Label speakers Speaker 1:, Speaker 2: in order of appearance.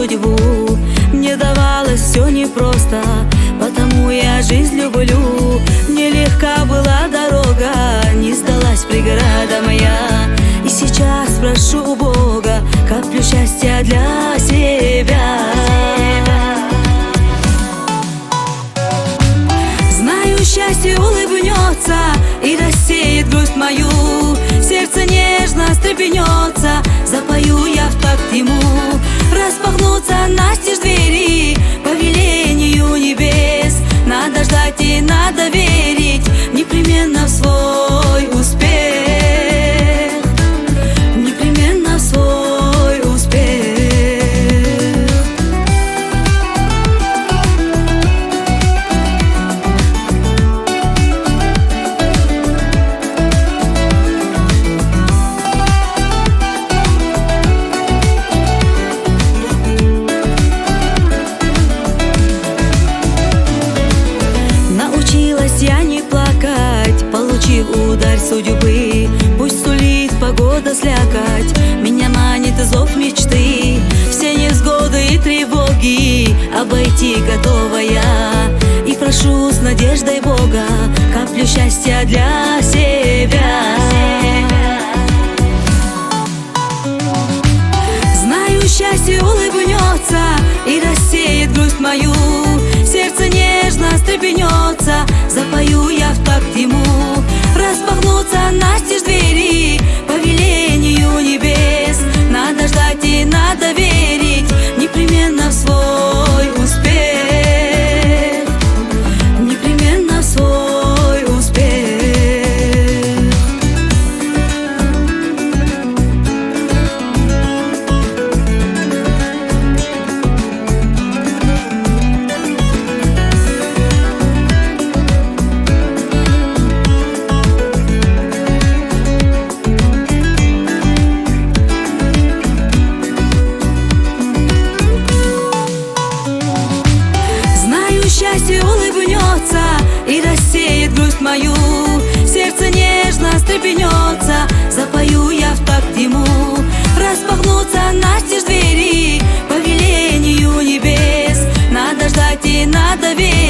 Speaker 1: судьбу. Мне давалось все непросто, потому я жизнь люблю. Мне легка была дорога, не сдалась преграда моя. И сейчас прошу у Бога каплю счастья для себя. Знаю, счастье улыбнется и рассеет грусть мою. Сердце нежно встрепенется, запою я в такт ему. Распахнутся настежь двери по велению небес. Надо ждать и надо верить непременно в свой успех. Непременно в свой успех. Научилась я не плакать, получив удар судьбы. Пусть сулит погода слякоть, меня манит зов мечты. Все невзгоды и тревоги обойти готова я. И прошу с надеждой Бога каплю счастья для себя. Знаю, счастье улыбнется и рассеет грусть мою. Сердце нежно встрепенется, запою я в такт ему. Распахнутся настежь двери по велению небес. Надо ждать и надо верить непременно в свой успех. Непременно в свой успех. Счастье улыбнется и рассеет грусть мою. Сердце нежно встрепенется, запою я в такт ему. Распахнутся настежь двери по велению небес. Надо ждать и надо верить